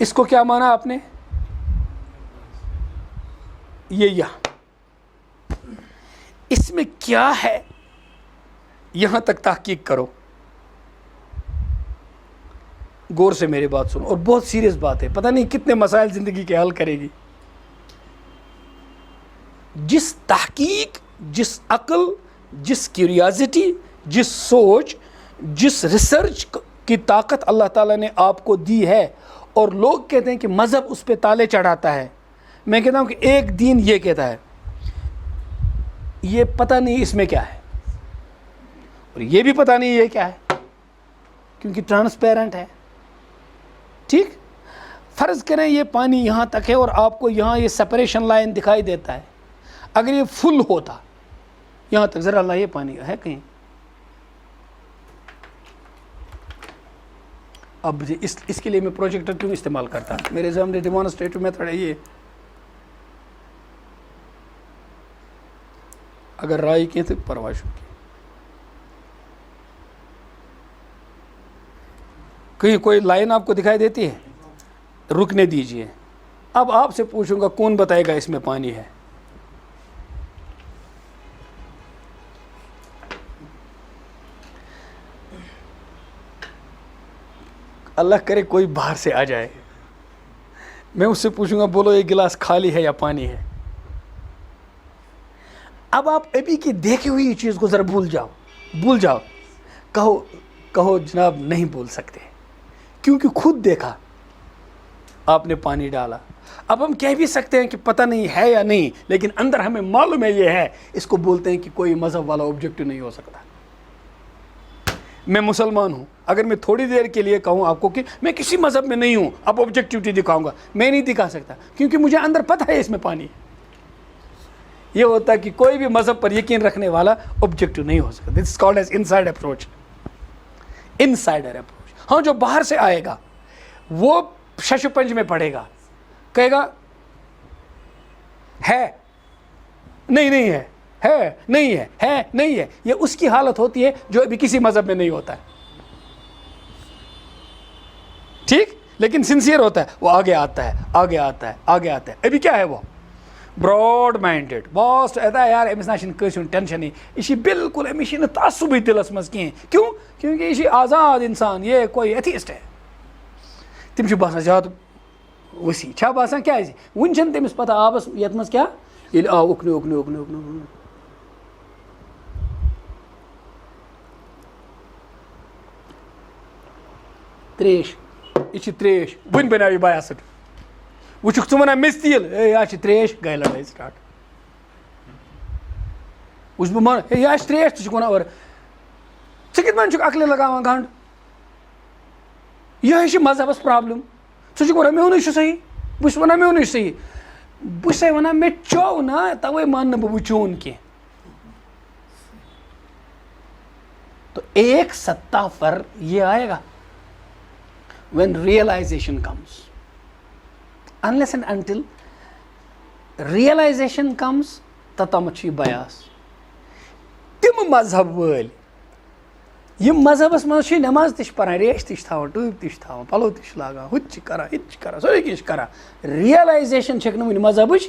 اس کو کیا مانا آپ نے؟ یہ اس میں کیا ہے یہاں تک تحقیق کرو، غور سے میری بات سنو، اور بہت سیریس بات ہے، پتہ نہیں کتنے مسائل زندگی کے حل کرے گی۔ جس تحقیق، جس عقل، جس کیوریازٹی، جس سوچ، جس ریسرچ کی طاقت اللہ تعالیٰ نے آپ کو دی ہے، اور لوگ کہتے ہیں کہ مذہب اس پہ تالے چڑھاتا ہے، میں کہتا ہوں کہ ایک دین یہ کہتا ہے، یہ پتہ نہیں اس میں کیا ہے، اور یہ بھی پتہ نہیں یہ کیا ہے، کیونکہ ٹرانسپیرنٹ ہے۔ ٹھیک، فرض کریں یہ پانی یہاں تک ہے اور آپ کو یہاں یہ سپریشن لائن دکھائی دیتا ہے، اگر یہ فل ہوتا یہاں تک، ذرا اللہ یہ پانی ہے کہیں، اب اس کے لیے میں پروجیکٹر کیوں استعمال کرتا ہوں؟ میرے سامنے ڈیمانسٹریٹو میتھڈ ہے یہ، اگر رائے کی تو پرواز کی، کہیں کوئی لائن آپ کو دکھائی دیتی ہے؟ رکنے دیجئے، اب آپ سے پوچھوں گا کون بتائے گا اس میں پانی ہے؟ اللہ کرے کوئی باہر سے آ جائے، میں اس سے پوچھوں گا بولو یہ گلاس خالی ہے یا پانی ہے؟ اب آپ ابھی کی دیکھی ہوئی چیز کو ذرا بھول جاؤ، کہو جناب نہیں بول سکتے، کیونکہ خود دیکھا آپ نے پانی ڈالا۔ اب ہم کہہ بھی سکتے ہیں کہ پتہ نہیں ہے یا نہیں، لیکن اندر ہمیں معلوم ہے یہ ہے، اس کو بولتے ہیں کہ کوئی مذہب والا آبجیکٹو نہیں ہو سکتا۔ میں مسلمان ہوں، اگر میں تھوڑی دیر کے لیے کہوں آپ کو کہ میں کسی مذہب میں نہیں ہوں، اب آبجیکٹیوٹی دکھاؤں گا، میں نہیں دکھا سکتا، کیونکہ مجھے اندر پتہ ہے اس میں پانی ہے۔ یہ ہوتا ہے کہ کوئی بھی مذہب پر یقین رکھنے والا آبجیکٹو نہیں ہو سکتا۔ This is called as inside approach, insider approach. ہاں، جو باہر سے آئے گا وہ شش پنج میں پڑھے گا، کہے گا ہے نہیں ہے، ہے نہیں ہے نہیں ہے، یہ اس کی حالت ہوتی ہے جو ابھی کسی مذہب میں نہیں ہوتا ہے۔ ٹھیک، لیکن سنسیئر ہوتا ہے، وہ آگے آتا ہے۔ ابھی کیا ہے وہ؟ براڈ مائنڈڈ، بس ایسا یار امس نا کٲنٛسہِ ہُنٛد ٹینشن یہ بالکل امس تعصبی دلس مز کیوں؟ کیونکہ یہ آزاد انسان، یہ کوئی ایتھیسٹ ہے، تم باسان زیادہ وسیع چھا باسان، کیازِ وُنہِ چھنہٕ تٔمِس پتہ آبس یتھ منٛز کیٛاہ، ییٚلہِ آو اُکنُے تریش، یہ چھِ تریش، وُنہِ بنیٛاو یہِ بایاسٕٹ، وٕچھُکھ ژٕ وَنان مےٚ تیٖل، یہ چھِ تریش، گٔے لڑٲے سٹارٹ۔ وٕچھ بہٕ مان یہ چھِ تریش، ژٕ چھُکھ وَنان اورٕ ژٕ کِتھ پٲٹھۍ چھُکھ عقلہِ لگاوان گنٛڈ، یِہے چھِ مذہبس پرابلم۔ ژٕ چھُکھ وَنان میونُے چھُ صحیح، بہٕ چھُس وَنان میونُے چھُ صحیح، بہٕ چھسے وَنان مےٚ چوٚو نا، تَوَے مان نہٕ بہٕ چون کینٛہہ۔ تو ایک سطح پر یہ آئے گا when realization comes, unless and until realization comes توٚتامَتھ چھُ یہِ بیاس۔ تِم مذہب وٲلۍ یِم مذہبس منٛز چھِ نٮ۪ماز تہِ چھِ پران، ریش تہِ چھِ تھاوان، ٹوٗپۍ تہِ چھِ تھاوان، پلو تہِ چھِ لاگان، ہُہ تہِ چھِ کران، یہِ تہِ چھِ کران، سورُے کینٛہہ چھِ کران، ریلایزیشن چھکھ نہٕ وُنہِ مذہبٕچ،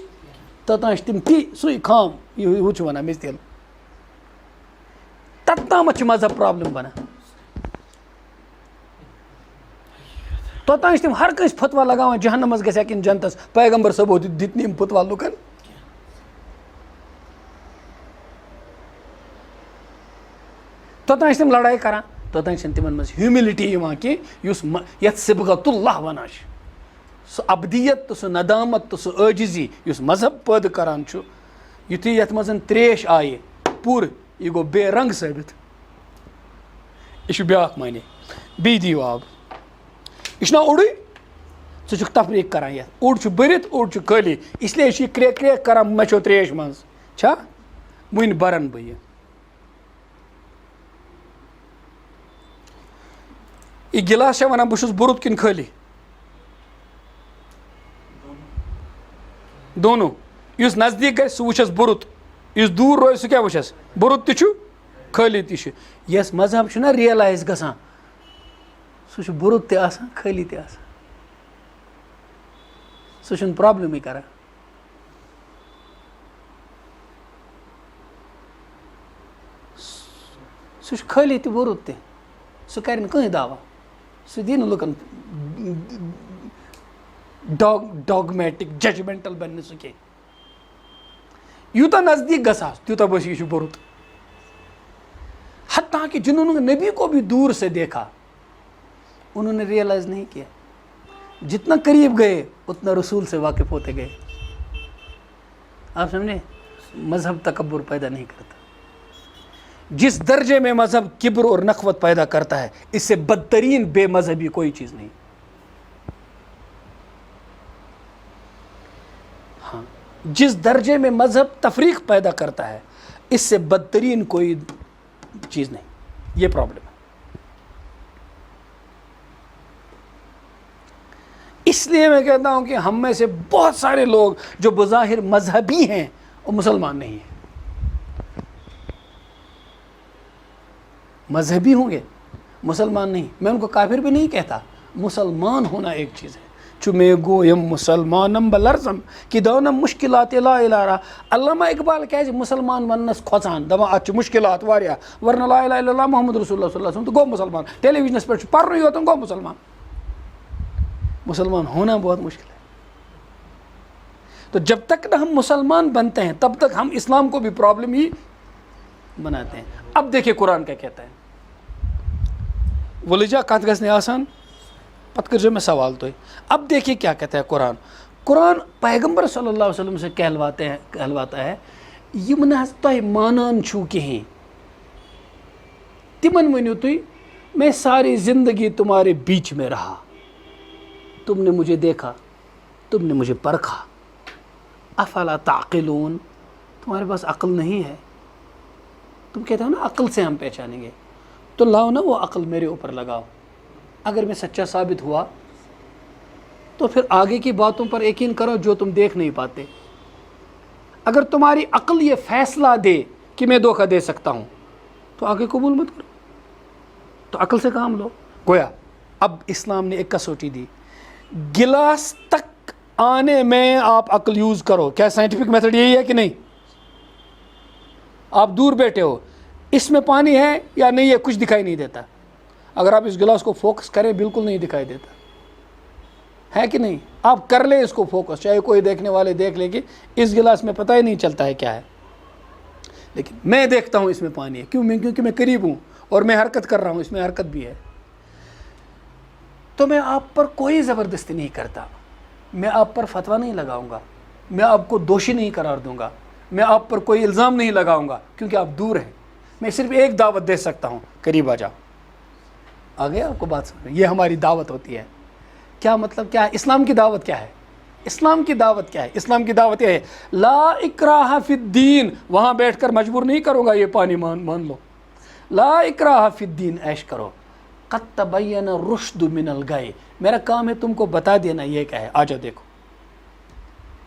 توٚتام چھِ تِم تی سُے خام، ہُہ چھُ وَنان مےٚ تیٚلہِ، توٚتامَتھ چھِ مذہب پرابلم بنان۔ توٚتام چھِ تِم ہر کٲنٛسہِ فتوا لگاوان جہنمس گژھِ یا کِنہٕ جنتس، پیغمبر صٲبو دِتۍ نہٕ یِم فتوا لُکن۔ توٚتام چھِ تِم لڑٲے کران، توٚتام چھنہٕ تِمن منٛز ہیوٗملٹی یِوان کینٛہہ، یُس یتھ صبغت اللہ ونان چھِ، سُہ ابدیت تہٕ سُہ ندامت تہٕ سُہ عٲجزی یُس مذہب پٲدٕ کران چھُ، یُتھُے یتھ منٛز تریش آیہِ پوٗرٕ، یہِ گوٚو بے رنگ ثٲبت۔ یہِ چھُ بیاکھ معنے، بیٚیہِ دِیِو آب، یہ چھُنا اوٚڑُے، ژٕ چھُکھ تفریٖق کران یتھ، اوٚڑ چھُ بٔرِتھ اوٚڑ چھُ خٲلی، اس لیے چھُ یہِ کرٛیک کرٛیک کران مچھو تریش منٛز، چھا وُنہِ برن بہٕ یہِ گِلاس چھا ونان بہٕ چھُس بُرُت کِنہٕ خٲلی؟ دونوں، یُس نزدیٖک گژھِ سُہ وٕچھس بُرُت، یُس دوٗر روزِ سُہ کیٛاہ وٕچھس، بُرُت تہِ چھُ خٲلی تہِ چھُ۔ یس مذہب چھُنہ ریلایز گژھان، سُہ چھُ بُرُت تہِ آسان خٲلی تہِ آسان۔ سُہ چھُنہٕ پرٛابلِمٕے کَران. سُہ چھُ خٲلی تہِ ووٚرُد تہِ, سُہ کَرِ نہٕ کٕہٕنۍ دعوا, سُہ دی نہٕ لُکَن ڈاگمیٹِک ججمنٹل بنہِ نہٕ سُہ کینٛہہ. یوٗتاہ نزدیٖک گژھٕ ہس تیوٗتاہ باسہِ یہِ چھُ ووٚرُد. حتیٰ کہ جنہوں نے نبی کو بھی دور سے دیکھا انہوں نے ریئلائز نہیں کیا. جتنا قریب گئے اتنا رسول سے واقف ہوتے گئے. آپ سمجھے, مذہب تکبر پیدا نہیں کرتا. جس درجے میں مذہب کبر اور نخوت پیدا کرتا ہے اس سے بدترین بے مذہبی کوئی چیز نہیں. ہاں, جس درجے میں مذہب تفریق پیدا کرتا ہے اس سے بدترین کوئی چیز نہیں. یہ پرابلم ہے. اس لیے میں کہتا ہوں کہ ہم میں سے بہت سارے لوگ جو بظاہر مذہبی ہیں وہ مسلمان نہیں ہیں. مذہبی ہوں گے مسلمان نہیں. میں ان کو کافر بھی نہیں کہتا. مسلمان ہونا ایک چیز ہے. چمے گویم مسلمانم بلرزم کہ دونم مشکلات لا الہ. علامہ اقبال کیازِ مسلمان وننس کھوژان, دپان اتھ چھِ مشکلات واریاہ, ورنہ لا الہ الا اللہ محمد رسول اللہ صلی اللہ علیہ وسلم تو گوٚو مسلمان. ٹیلی ویژنس پٮ۪ٹھ چھُ پرنُے یوت گوٚو مسلمان. مسلمان ہونا بہت مشکل ہے. تو جب تک نہ ہم مسلمان بنتے ہیں تب تک ہم اسلام کو بھی پرابلم ہی بناتے ہیں. اب دیکھیے قرآن کیا کہتا ہے. ولجا کت گژھِ نہٕ آسان پتہ کٔرزیو میں سوال تُہۍ. اب دیکھیے کیا کہتا ہے قرآن. قرآن پیغمبر صلی اللہ علیہ وسلم سے کہلواتا ہے یم نہ حظ تۄہہِ مانان چھُو کِہیٖنۍ تمن ؤنِو تُہۍ میں ساری زندگی تمہارے بیچ میں رہا, تم نے مجھے دیکھا, تم نے مجھے پرکھا, افلا تعقلون, تمہارے پاس عقل نہیں ہے. تم کہتے ہو نا عقل سے ہم پہچانیں گے, تو لاؤ نا وہ عقل میرے اوپر لگاؤ. اگر میں سچا ثابت ہوا تو پھر آگے کی باتوں پر یقین کرو جو تم دیکھ نہیں پاتے. اگر تمہاری عقل یہ فیصلہ دے کہ میں دھوکہ دے سکتا ہوں تو آگے قبول مت کرو, تو عقل سے کام لو. گویا اب اسلام نے ایک کسوٹی دی, گلاس تک آنے میں آپ عقل یوز کرو. کیا سائنٹیفک میتھڈ یہی ہے کہ نہیں؟ آپ دور بیٹھے ہو, اس میں پانی ہے یا نہیں ہے کچھ دکھائی نہیں دیتا. اگر آپ اس گلاس کو فوکس کریں بالکل نہیں دکھائی دیتا ہے کہ نہیں. آپ کر لیں اس کو فوکس, چاہے کوئی دیکھنے والے دیکھ لیں کہ اس گلاس میں پتہ ہی نہیں چلتا ہے کیا ہے, لیکن میں دیکھتا ہوں اس میں پانی ہے. کیونکہ میں قریب ہوں اور میں حرکت کر رہا ہوں, اس میں حرکت بھی ہے. تو میں آپ پر کوئی زبردستی نہیں کرتا, میں آپ پر فتویٰ نہیں لگاؤں گا, میں آپ کو دوشی نہیں قرار دوں گا, میں آپ پر کوئی الزام نہیں لگاؤں گا کیونکہ آپ دور ہیں. میں صرف ایک دعوت دے سکتا ہوں, قریب آ جاؤ. آ گیا آپ کو بات سمجھ؟ یہ ہماری دعوت ہوتی ہے. کیا مطلب کیا ہے اسلام کی دعوت؟ کیا ہے اسلام کی دعوت؟ کیا ہے اسلام کی دعوت؟ یہ ہے لا اکراہ فی الدین. وہاں بیٹھ کر مجبور نہیں کروں گا یہ پانی مان لو. لا اکراہ فی الدین, عیش کرو. قد تبین الرشد من الغی, میرا کام ہے تم کو بتا دینا یہ کیا ہے. آ جاؤ دیکھو,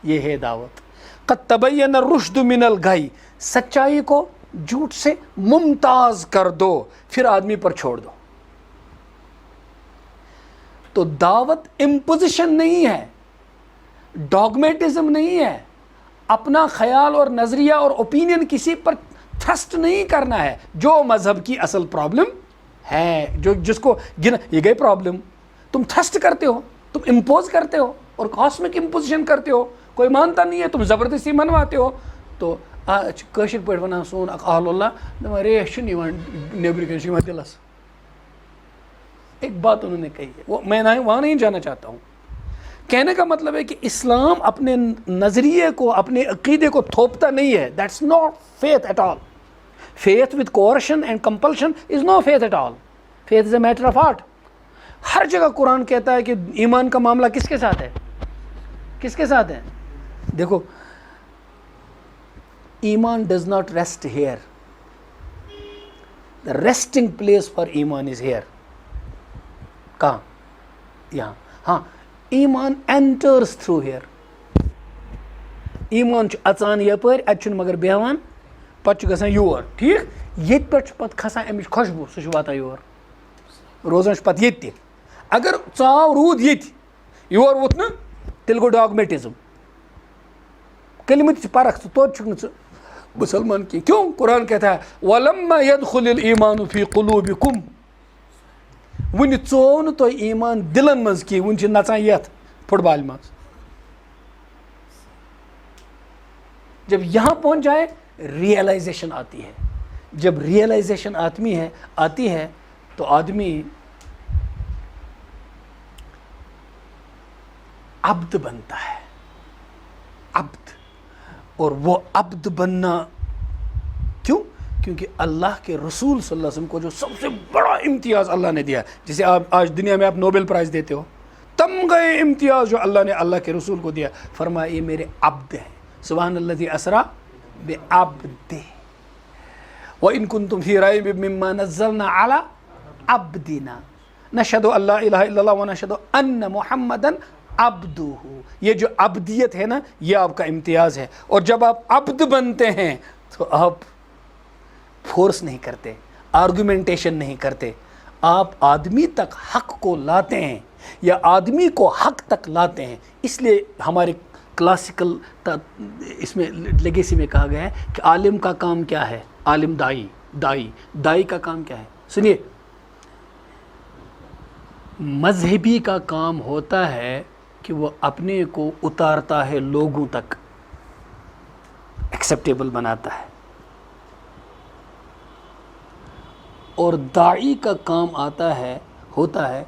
یہ ہے دعوت. قد تبین الرشد من الغی, سچائی کو جھوٹ سے ممتاز کر دو, پھر آدمی پر چھوڑ دو. تو دعوت امپوزیشن نہیں ہے, ڈاگمیٹزم نہیں ہے, اپنا خیال اور نظریہ اور اوپینین کسی پر تھرسٹ نہیں کرنا ہے. جو مذہب کی اصل پرابلم ہے, جس کو یہ گئی پرابلم, تم تھرسٹ کرتے ہو, تم امپوز کرتے ہو اور کاسمک امپوزیشن کرتے ہو. کوئی مانتا نہیں ہے, تم زبردستی منواتے ہو. تو کٲشِر پٲٹھۍ وَنان سون اکھ اہل اللہ دَپان ریش چھُنہٕ یِوان نیٚبرٕ کَنۍ چھِ یِوان دِلَس. ایک بات انہوں نے کہی ہے, وہ میں وہاں نہیں جانا چاہتا ہوں. کہنے کا مطلب ہے کہ اسلام اپنے نظریے کو, اپنے عقیدے کو تھوپتا نہیں ہے. That's not faith at all. Faith with coercion and compulsion is no faith at all. Faith is a matter of heart. ہر جگہ قرآن کہتا ہے کہ ایمان کا معاملہ کس کے ساتھ ہے, کس کے ساتھ ہے. دیکھو, iman does not rest here, the resting place for iman is hair. کہاں؟ یہاں. ہاں, ایمان اینٹرز تھرو ہیئر. ایمان چھُ اژان یپٲرۍ, اَتہِ چھُنہٕ مگر بیٚہوان, پتہٕ چھُ گژھان یور. ٹھیٖک, ییٚتہِ پٮ۪ٹھ چھُ پتہٕ کھسان اَمِچ خوشبوٗ, سُہ چھُ واتان یور, روزان چھُ پتہٕ ییٚتہِ تہِ. اگر ژاو روٗد ییٚتہِ, یور ووٚتھ نہٕ تیل گو ڈاگمیٹزم کلمت پرکھ تو مسلمان کی کیوں قرآن کہتا ہے وَلَمَّا يَدْخُلِ الْإِيمَانُ فِي قُلُوبِكُمْ ون ژوو نہٕ تۄہہِ ایمان دلن منٛز کینٛہہ ون چھِ نژان یتھ فٹ بالہِ منٛز جب یہاں پہنچ جائے ریئلائزیشن آتی ہے جب ریئلائزیشن آتی ہے تو آدمی عبد بنتا ہے عبد اور وہ عبد بننا کیوں کیونکہ اللہ کے رسول صلی اللہ علیہ وسلم کو جو سب سے بڑا امتیاز اللہ نے دیا جسے آپ آج دنیا میں آپ نوبل پرائز دیتے ہو تمغہ امتیاز جو اللہ نے اللہ کے رسول کو دیا فرمایا یہ میرے عبد ہیں سبحان الذی اسریٰ بعبدہ وَإِن كُنتُمْ فِي رَيْبٍ مِّمَّا نَزَّلْنَا عَلَىٰ عَبْدِنَا نَشْهَدُ أَن لَا إِلَٰهَ إِلَّا اللَّهُ وَنَشْهَدُ أَنَّ مُحَمَّدًا عَبْدُهُ یہ جو عبدیت ہے نا یہ آپ کا امتیاز ہے اور جب آپ عبد بنتے ہیں تو آپ فورس نہیں کرتے آرگومنٹیشن نہیں کرتے آپ آدمی تک حق کو لاتے ہیں یا آدمی کو حق تک لاتے ہیں اس لیے ہمارے کلاسیکل اس میں لیگیسی میں کہا گیا ہے کہ عالم کا کام کیا ہے عالم دائی کا کام کیا ہے سنیے مذہبی کا کام ہوتا ہے کہ وہ اپنے کو اتارتا ہے لوگوں تک ایکسیپٹیبل بناتا ہے اور داعی کا کام ہوتا ہے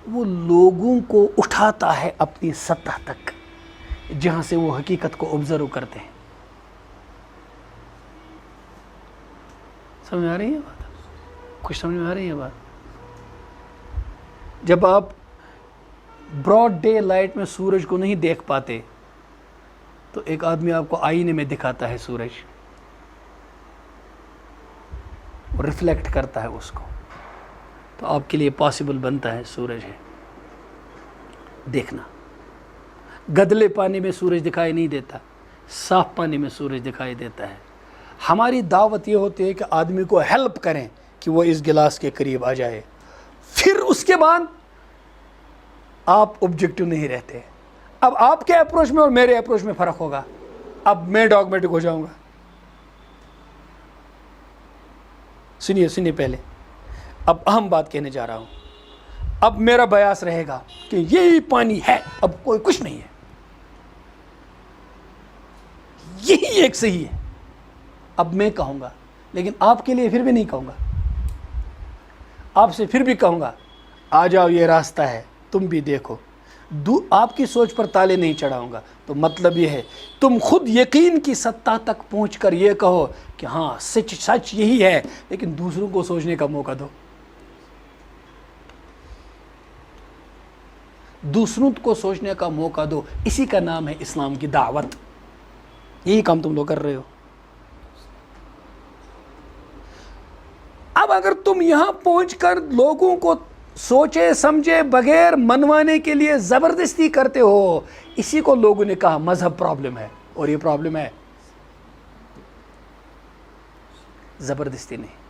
وہ لوگوں کو اٹھاتا ہے اپنی سطح تک جہاں سے وہ حقیقت کو آبزرو کرتے ہیں سمجھ آ رہی ہے بات کچھ سمجھ میں آ رہی ہے بات جب آپ براڈ ڈے لائٹ میں سورج کو نہیں دیکھ پاتے تو ایک آدمی آپ کو آئینے میں دکھاتا ہے سورج اور ریفلیکٹ کرتا ہے اس کو تو آپ کے لیے پاسبل بنتا ہے سورج ہے دیکھنا گدلے پانی میں سورج دکھائی نہیں دیتا صاف پانی میں سورج دکھائی دیتا ہے ہماری دعوت یہ ہوتی ہے کہ آدمی کو ہیلپ کریں کہ وہ اس گلاس کے قریب آ جائے پھر اس کے بعد آپ آبجیکٹو نہیں رہتے اب آپ کے اپروچ میں اور میرے اپروچ میں فرق ہوگا اب میں ڈاگمیٹک ہو جاؤں گا سنیے پہلے اب اہم بات کہنے جا رہا ہوں اب میرا بیاس رہے گا کہ یہی پانی ہے اب کوئی کچھ نہیں ہے یہی ایک صحیح ہے اب میں کہوں گا لیکن آپ کے لیے پھر بھی نہیں کہوں گا آپ سے پھر بھی کہوں گا آ جاؤ یہ راستہ ہے تم بھی دیکھو آپ کی سوچ پر تالے نہیں چڑھاؤں گا تو مطلب یہ ہے تم خود یقین کی سطح تک پہنچ کر یہ کہو کہ ہاں سچ یہی ہے لیکن دوسروں کو سوچنے کا موقع دو دوسروں کو سوچنے کا موقع دو اسی کا نام ہے اسلام کی دعوت یہی کام تم لوگ کر رہے ہو اب اگر تم یہاں پہنچ کر لوگوں کو سوچے سمجھے بغیر منوانے کے لیے زبردستی کرتے ہو اسی کو لوگوں نے کہا مذہب پرابلم ہے اور یہ پرابلم ہے زبردستی نہیں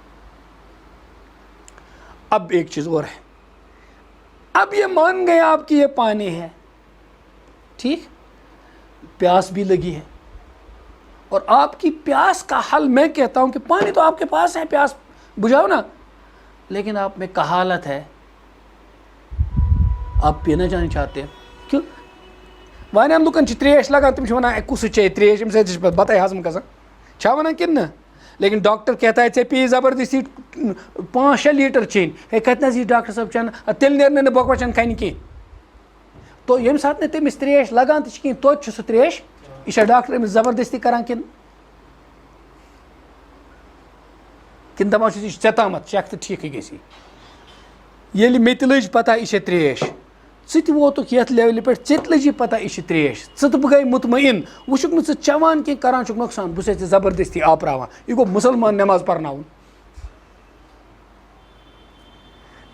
اب ایک چیز اور ہے اب یہ مان گئے آپ کی یہ پانی ہے ٹھیک پیاس بھی لگی ہے اور آپ کی پیاس کا حل میں کہتا ہوں کہ پانی تو آپ کے پاس ہے پیاس بجھاؤ نا لیکن آپ میں کہالت ہے آپ پینا جانا چاہتے ہیں کیوں وانیان لوکن تریش لگان تم ونان کس چے تریش ام بتائی ہضم گژھان چھا ونان کن نا لیکن ڈاکٹر کہتا ہے ے پی زبردستی 5-6 لیٹر چین ہے کتنا ڈاکٹر صاحب چین تیل نیرنے بوک وچن کھن کی تو یم سات نے تمس تریش لگان تہ توت سہ تریش یہ ڈاکٹر امس زبردستی کران کن دپان ژےٚ تامتھ چیک تو ٹھیک گژھی ییٚلہِ مےٚ تہِ لٔج پتہ یہ تریش ژٕ تہِ ووتُکھ یتھ لیولہِ پٮ۪ٹھ ژےٚ تہِ لٔجی پتہ یہ تریش ژٕ تہٕ بہٕ گٔے مطمئن وٕچھُکھ نہٕ ژٕ چٮ۪وان کینٛہہ کران چھُکھ نۄقصان بہٕ چھُسے ژےٚ زبردستی آپراوان یہ گوٚو مُسلمان نٮ۪ماز پرناوُن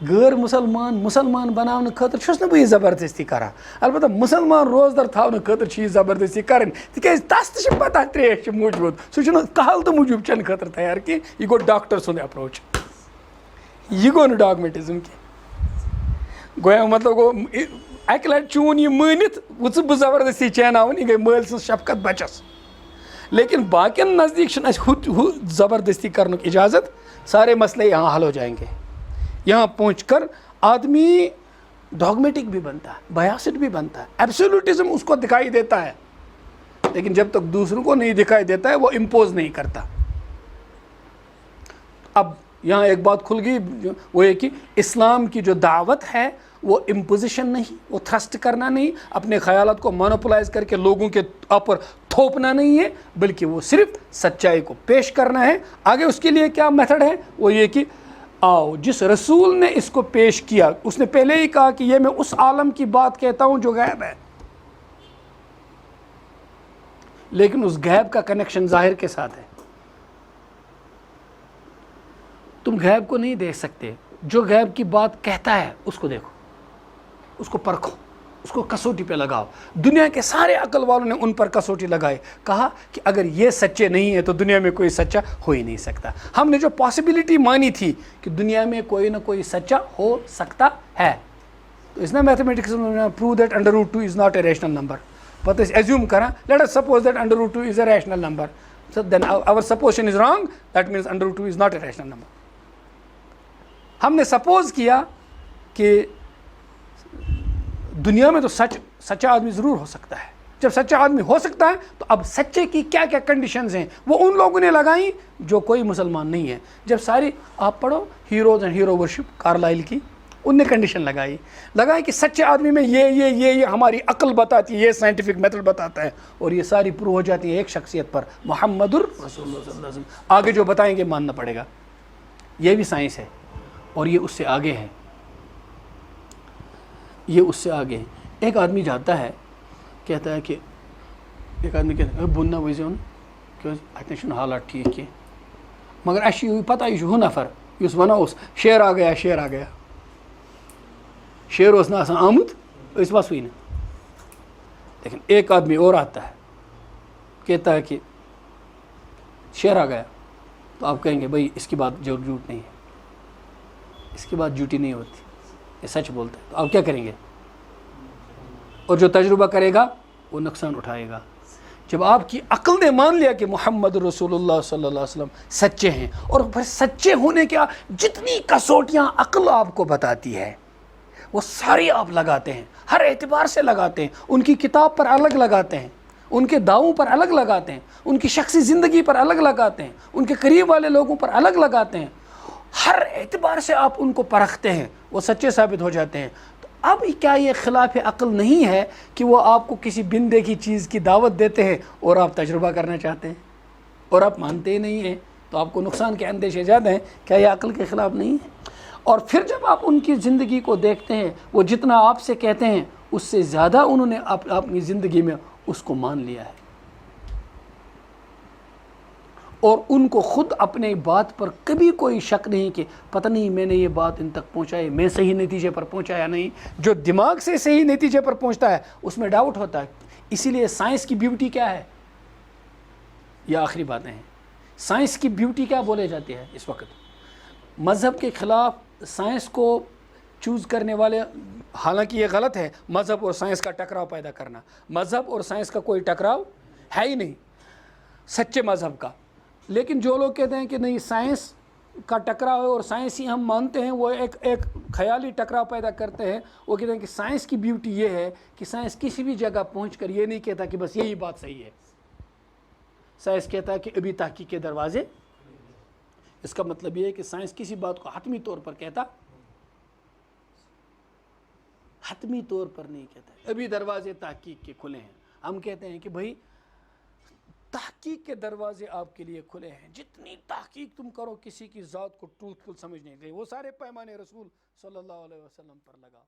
غٲر مسلمان بناونہٕ خٲطرٕ چھُس نہٕ بہٕ یہِ زبردستی کران البتہ مسلمان روزدار تھاونہٕ خٲطرٕ چھِ یہِ زبردستی کرٕنۍ تِکیازِ تس تہِ چھِ پتہ تریش چھِ موٗجوٗد سُہ چھُنہٕ کہالتہٕ موٗجوٗب چٮ۪نہٕ خٲطرٕ تیار کینٛہہ یہِ گوٚو ڈاکٹر سُنٛد اپروچ یہِ گوٚو نہٕ ڈاگمیٹزم کینٛہہ گویا مطلب گوٚو اکہ لٹہ چون یہ مانت وچ بہ زبردستی چیناون یہ گئی مل سن شفقت بچس لیکن باقین نزدیک چھن ہو زبردستی کرنک اجازت سارے مسئلے یہاں حل ہو جائیں گے. یہاں پہنچ کر آدمی ڈاگمیٹک بھی بنتا ہے, بایاسڈ بھی بنتا ہے, ایبسولوٹزم اس کو دکھائی دیتا ہے لیکن جب تک دوسروں کو نہیں دکھائی دیتا ہے وہ امپوز نہیں کرتا. اب یہاں ایک بات کھل گئی وہ یہ کہ اسلام کی جو دعوت ہے وہ امپوزیشن نہیں, وہ تھرسٹ کرنا نہیں, اپنے خیالات کو مونوپلائز کر کے لوگوں کے اوپر تھوپنا نہیں ہے, بلکہ وہ صرف سچائی کو پیش کرنا ہے. آگے اس کے لیے کیا میتھڈ ہے وہ یہ کہ آؤ جس رسول نے اس کو پیش کیا اس نے پہلے ہی کہا کہ یہ میں اس عالم کی بات کہتا ہوں جو غیب ہے, لیکن اس غیب کا کنیکشن ظاہر کے ساتھ ہے. تم غیب کو نہیں دیکھ سکتے, جو غیب کی بات کہتا ہے اس کو دیکھو, اس کو پرکھو, اس کو کسوٹی پہ لگاؤ. دنیا کے سارے عقل والوں نے ان پر کسوٹی لگائی, کہا کہ اگر یہ سچے نہیں ہیں تو دنیا میں کوئی سچا ہو ہی نہیں سکتا. ہم نے جو پاسبلٹی مانی تھی کہ دنیا میں کوئی نہ کوئی سچا ہو سکتا ہے, تو اس نے میتھمیٹکس میں prove that under root 2 is not a rational number. پتہ ایزیوم کرا let us suppose that under root 2 is a rational number, so then our supposition is wrong, that means under root 2 is not a rational number. ہم نے suppose کیا کہ دنیا میں تو سچا آدمی ضرور ہو سکتا ہے. جب سچا آدمی ہو سکتا ہے تو اب سچے کی کیا کیا کنڈیشنز ہیں وہ ان لوگوں نے لگائیں جو کوئی مسلمان نہیں ہے. جب ساری آپ پڑھو heroes and hero worship Carlyle کی, ان نے کنڈیشن لگائی کہ سچے آدمی میں یہ ہماری عقل بتاتی ہے, یہ سائنٹیفک میتھڈ بتاتا ہے, اور یہ ساری پروو ہو جاتی ہے ایک شخصیت پر, محمد الرسول اللہ صلی اللہ علیہ وسلم. آگے جو بتائیں گے ماننا پڑے گا. یہ بھی سائنس ہے اور یہ اس سے آگے ہے, یہ اس سے آگے ہے. ایک آدمی جاتا ہے کہتا ہے کہ ایک آدمی کہتا ہے بننا ویزون کہ اتنے چھن حالات ٹھیک کی مگر اچھی پتہ یہ ہو نفر اس ونو اس شیر آ گیا, شیر آ گیا, شیر اس نا آسان آمد اس بس ہوئی نا. لیکن ایک آدمی اور آتا ہے کہتا ہے کہ شیر آ گیا, تو آپ کہیں گے بھائی اس کی بات جھوٹ نہیں ہے, اس کی بات جھوٹی نہیں ہوتی, یہ سچ بولتا ہے. تو آپ کیا کریں گے؟ اور جو تجربہ کرے گا وہ نقصان اٹھائے گا. جب آپ کی عقل نے مان لیا کہ محمد رسول اللہ صلی اللہ علیہ وسلم سچے ہیں, اور پھر سچے ہونے کے جتنی کسوٹیاں عقل آپ کو بتاتی ہے وہ ساری آپ لگاتے ہیں, ہر اعتبار سے لگاتے ہیں. ان کی کتاب پر الگ لگاتے ہیں, ان کے دعووں پر الگ لگاتے ہیں, ان کی شخصی زندگی پر الگ لگاتے ہیں, ان کے قریب والے لوگوں پر الگ لگاتے ہیں. ہر اعتبار سے آپ ان کو پرکھتے ہیں, وہ سچے ثابت ہو جاتے ہیں. تو اب کیا یہ خلاف عقل نہیں ہے کہ وہ آپ کو کسی بن دیکھی چیز کی دعوت دیتے ہیں اور آپ تجربہ کرنا چاہتے ہیں اور آپ مانتے ہی نہیں ہیں, تو آپ کو نقصان کے اندیشے زیادہ ہیں. کیا یہ عقل کے خلاف نہیں ہے؟ اور پھر جب آپ ان کی زندگی کو دیکھتے ہیں, وہ جتنا آپ سے کہتے ہیں اس سے زیادہ انہوں نے اپنی زندگی میں اس کو مان لیا ہے, اور ان کو خود اپنے بات پر کبھی کوئی شک نہیں کہ پتہ نہیں میں نے یہ بات ان تک پہنچائی, میں صحیح نتیجے پر پہنچایا نہیں. جو دماغ سے صحیح نتیجے پر پہنچتا ہے اس میں ڈاؤٹ ہوتا ہے. اسی لیے سائنس کی بیوٹی کیا ہے, یہ آخری باتیں ہیں. سائنس کی بیوٹی کیا بولے جاتی ہے اس وقت؟ مذہب کے خلاف سائنس کو چوز کرنے والے, حالانکہ یہ غلط ہے مذہب اور سائنس کا ٹکراؤ پیدا کرنا. مذہب اور سائنس کا کوئی ٹکراؤ ہے ہی نہیں سچے مذہب کا. لیکن جو لوگ کہتے ہیں کہ نہیں سائنس کا ٹکراؤ ہے اور سائنس ہی ہم مانتے ہیں, وہ ایک خیالی ٹکراؤ پیدا کرتے ہیں. وہ کہتے ہیں کہ سائنس کی بیوٹی یہ ہے کہ سائنس کسی بھی جگہ پہنچ کر یہ نہیں کہتا کہ بس یہی بات صحیح ہے. سائنس کہتا ہے کہ ابھی تحقیق کے دروازے. اس کا مطلب یہ ہے کہ سائنس کسی بات کو حتمی طور پر کہتا, حتمی طور پر نہیں کہتا ہے. ابھی دروازے تحقیق کے کھلے ہیں. ہم کہتے ہیں کہ بھائی تحقیق کے دروازے آپ کے لیے کھلے ہیں. جتنی تحقیق تم کرو کسی کی ذات کو ٹروتھ فل سمجھنے کے لیے, وہ سارے پیمانے رسول صلی اللہ علیہ وسلم پر لگا.